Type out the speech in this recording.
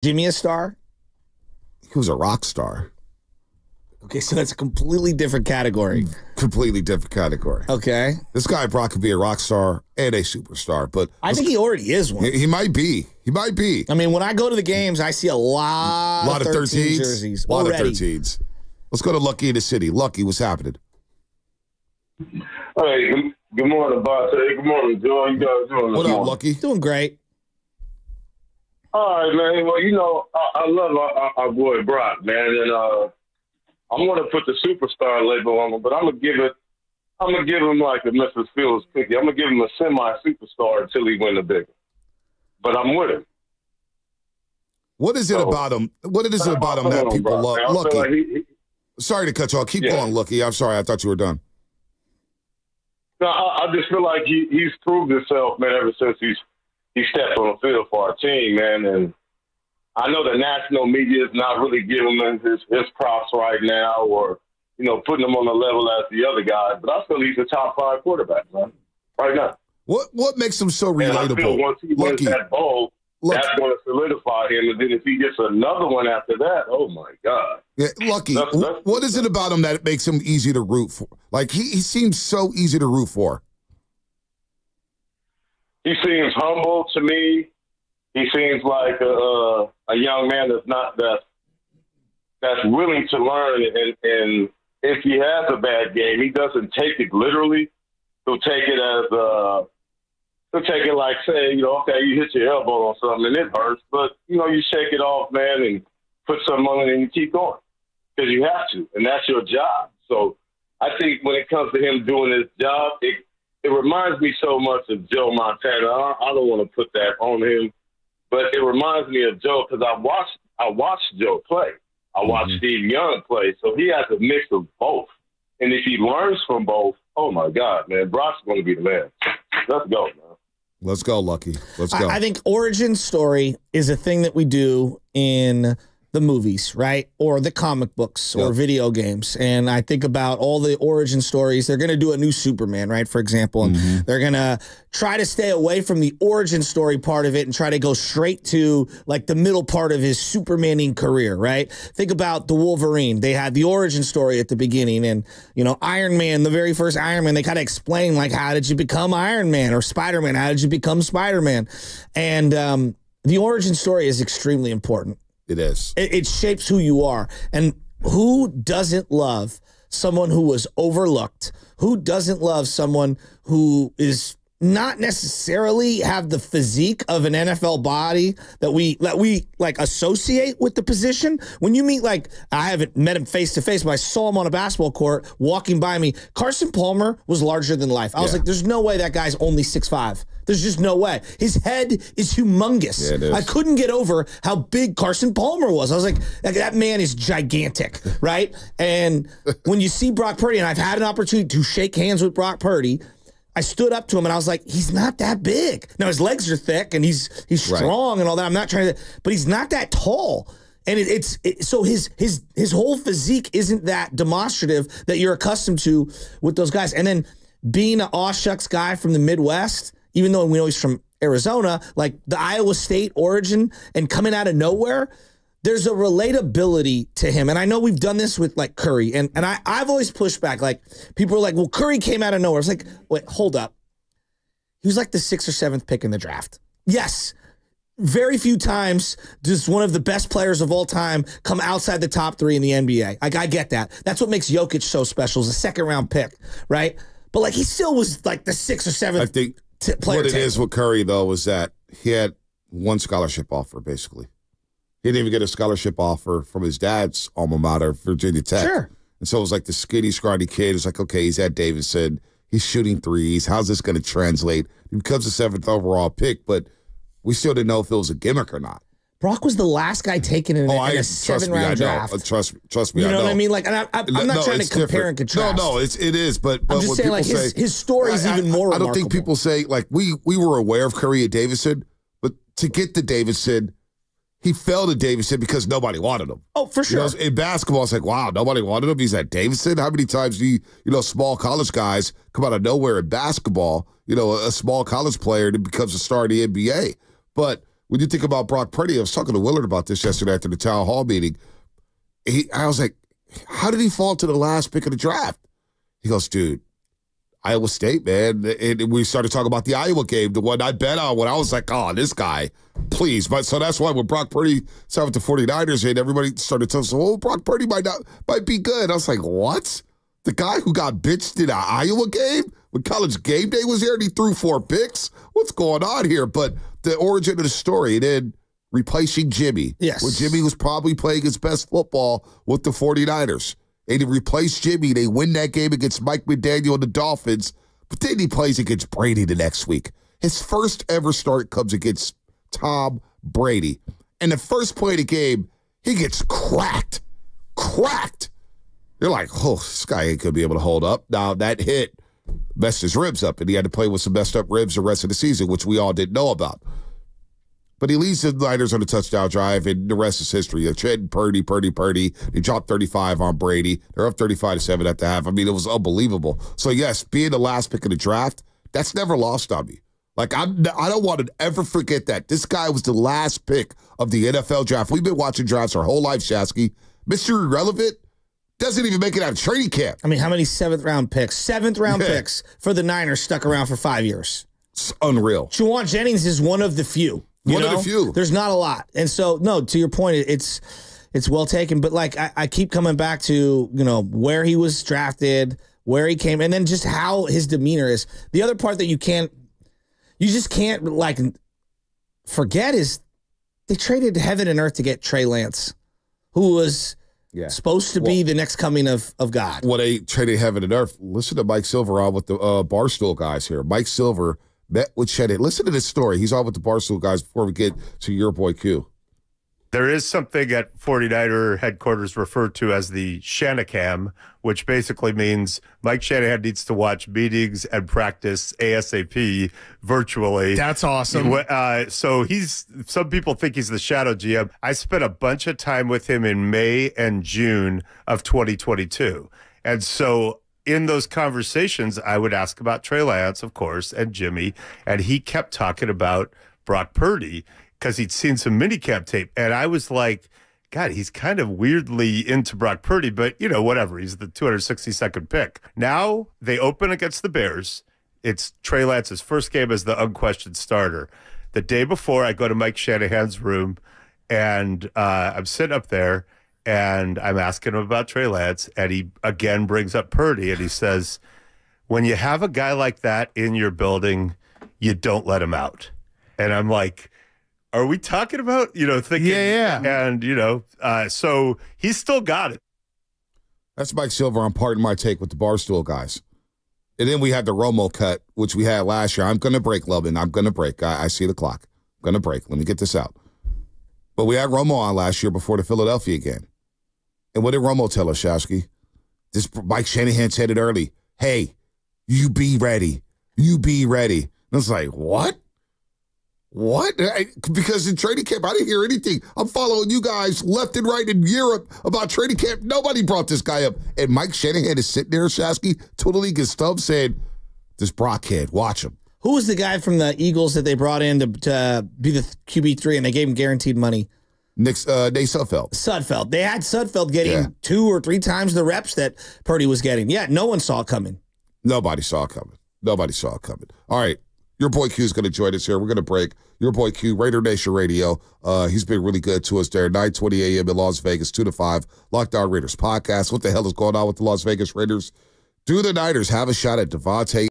Jimmy a star? He was a rock star. Okay, so that's a completely different category. Completely different category. Okay. This guy, Brock, could be a rock star and a superstar, but I think he already is one. He might be. He might be. I mean, when I go to the games, I see a lot of 13 jerseys. A lot of 13s. Let's go to Lucky in the city. Lucky, what's happening? Hey, good morning, boss. Hey, good morning, Joe. You guys doing? What up, Lucky? Doing great. All right, man. Well, I love our boy Brock, man, and I'm gonna put the superstar label on him, but I'm gonna give him like a Mrs. Fields cookie. I'm gonna give him a semi-superstar until he win the big one. But I'm with him. What is it about him? What is it about him that people love? Lucky. Like sorry to cut you off. Keep going, Lucky. I'm sorry. I thought you were done. No, I just feel like he's proved himself, man, ever since he stepped on the field for our team, man. And I know the national media is not really giving him his props right now, or putting him on the level as the other guys. But I feel he's a top 5 quarterback, man, right now. What makes him so relatable? And I feel once he wins that bowl, that's going to solidify him. And then if he gets another one after that, oh, my God. Yeah, Lucky, what is it about him that makes him easy to root for? Like, he seems so easy to root for. He seems humble to me. He seems like a young man that's willing to learn. And if he has a bad game, he doesn't take it literally. He'll take it as he'll take it like, say, okay, you hit your elbow on something and it hurts, but you shake it off, man, and put something on it and you keep going because you have to, and that's your job. So I think when it comes to him doing his job, it reminds me so much of Joe Montana. I don't want to put that on him, but it reminds me of Joe because I watched Joe play. I watched Steve Young play, so he has a mix of both. And if he learns from both, oh my God, man, Brock's going to be the man. Let's go, man. Let's go, Lucky. Let's go. I think origin story is a thing that we do in the movies, right? Or the comic books or video games. And I think about all the origin stories. They're going to do a new Superman, right? For example, and they're going to try to stay away from the origin story part of it and try to go straight to like the middle part of his Supermaning career, right? Think about the Wolverine. They had the origin story at the beginning, and Iron Man, the very first Iron Man, they kind of explain like, how did you become Iron Man, or Spider-Man? How did you become Spider-Man? And the origin story is extremely important. It is. It shapes who you are. And who doesn't love someone who was overlooked? Who doesn't love someone who is not necessarily have the physique of an NFL body that we like associate with the position? When you meet, like, I haven't met him face to face, but I saw him on a basketball court walking by me. Carson Palmer was larger than life. I was like, there's no way that guy's only 6'5". There's just no way. His head is humongous. Yeah, it is. I couldn't get over how big Carson Palmer was. I was like, that man is gigantic, right? And when you see Brock Purdy, and I've had an opportunity to shake hands with Brock Purdy, I stood up to him and I was like, he's not that big. Now his legs are thick and he's strong and all that. I'm not trying to, but he's not that tall. And so his whole physique isn't that demonstrative that you're accustomed to with those guys. And then being an aw shucks guy from the Midwest, even though we know he's from Arizona, like the Iowa State origin and coming out of nowhere, there's a relatability to him. And I know we've done this with like Curry, and I've always pushed back. Like, people are like, well, Curry came out of nowhere. It's like, wait, hold up. He was like the 6th or 7th pick in the draft. Yes. Very few times does one of the best players of all time come outside the top 3 in the NBA. Like, I get that. That's what makes Jokic so special, is a 2nd round pick, right? But like, he still was like the 6th or 7th. I think what it is with Curry, though, is that he had one scholarship offer, basically. He didn't even get a scholarship offer from his dad's alma mater, Virginia Tech. Sure. And so it was like the skinny, scrawny kid. It's like, okay, he's at Davidson. He's shooting threes. How's this going to translate? He becomes a 7th overall pick, but we still didn't know if it was a gimmick or not. Brock was the last guy taken in a 7th-round draft. Trust me, you I know know what I mean? Like, and I'm not trying to compare and contrast. No, it is. But I'm just saying, like, his story is even more remarkable. I don't think people say, like, we were aware of Curry at Davidson, but to get to Davidson, he fell to Davidson because nobody wanted him. Oh, for sure. In basketball, it's like, wow, nobody wanted him. He's at Davidson. How many times do small college guys come out of nowhere in basketball, a small college player that becomes a star in the NBA? But when you think about Brock Purdy, I was talking to Willard about this yesterday after the town hall meeting. I was like, how did he fall to the last pick of the draft? He goes, dude, Iowa State, man. And we started talking about the Iowa game, the one I bet on when I was like, oh, this guy, please. But so that's why when Brock Purdy signed with the 49ers and everybody started telling us, oh, Brock Purdy might be good. I was like, what? The guy who got bitched in an Iowa game when College Game Day was here and he threw 4 picks? What's going on here? But the origin of the story, and then replacing Jimmy. Yes. When Jimmy was probably playing his best football with the 49ers. And he replaced Jimmy. They win that game against Mike McDaniel and the Dolphins. But then he plays against Brady the next week. His first ever start comes against Tom Brady. And the first play of the game, he gets cracked. You're like, oh, this guy ain't going to be able to hold up. Now, that hit messed his ribs up, and he had to play with some messed up ribs the rest of the season, which we all didn't know about. But he leads the Niners on a touchdown drive, and the rest is history. Chet Purdy. They dropped 35 on Brady. They're up 35-7 at the half. I mean, it was unbelievable. So, yes, being the last pick of the draft, that's never lost on me. Like, I don't want to ever forget that. This guy was the last pick of the NFL draft. We've been watching drafts our whole life, Shasky. Mr. Irrelevant doesn't even make it out of training camp. I mean, how many seventh-round picks picks for the Niners stuck around for 5 years? It's unreal. Juwan Jennings is one of the few. One of the few. There's not a lot. And so, no, to your point, it's well taken. But, like, I keep coming back to, where he was drafted, where he came, and then just how his demeanor is. The other part that you just can't, like, forget is they traded heaven and earth to get Trey Lance, who was supposed to be the next coming of God. Well, they traded heaven and earth. Listen to Mike Silver on with the Barstool guys here. Mike Silver met with Shetty. Listen to this story. He's on with the Barstool guys before we get to your boy Q. There is something at 49er headquarters referred to as the Shanacam, which basically means Mike Shanahan needs to watch meetings and practice ASAP virtually. That's awesome. So some people think he's the shadow GM. I spent a bunch of time with him in May and June of 2022. And so in those conversations, I would ask about Trey Lance, of course, and Jimmy, and he kept talking about Brock Purdy, because he'd seen some minicamp tape. And I was like, God, he's kind of weirdly into Brock Purdy, but, whatever. He's the 262nd pick. Now they open against the Bears. It's Trey Lance's first game as the unquestioned starter. The day before, I go to Mike Shanahan's room, and I'm sitting up there, and I'm asking him about Trey Lance, and he again brings up Purdy, and he says, when you have a guy like that in your building, you don't let him out. And I'm like, are we talking about, thinking? Yeah. And, so he's still got it. That's Mike Silver on Pardon My Take with the Barstool guys. And then we had the Romo cut, which we had last year. I'm going to break, Lovin. I'm going to break. I see the clock. I'm going to break. Let me get this out. But we had Romo on last year before the Philadelphia game. And what did Romo tell us, Shasky? This Mike Shanahan said it early. Hey, you be ready. You be ready. And I was like, what? What? Because in training camp, I didn't hear anything. I'm following you guys left and right in Europe about training camp. Nobody brought this guy up. And Mike Shanahan is sitting there, Shasky, totally gets stumped, saying, this Brock kid, watch him. Who was the guy from the Eagles that they brought in to be the QB3 and they gave him guaranteed money? Nate Sudfeld. Sudfeld. They had Sudfeld getting 2 or 3 times the reps that Purdy was getting. Yeah, no one saw it coming. Nobody saw it coming. All right. Your boy Q is going to join us here. We're going to break. Your boy Q, Raider Nation Radio. He's been really good to us there. 9:20 a.m. in Las Vegas, 2 to 5. Lockdown Raiders podcast. What the hell is going on with the Las Vegas Raiders? Do the Niners have a shot at Devontae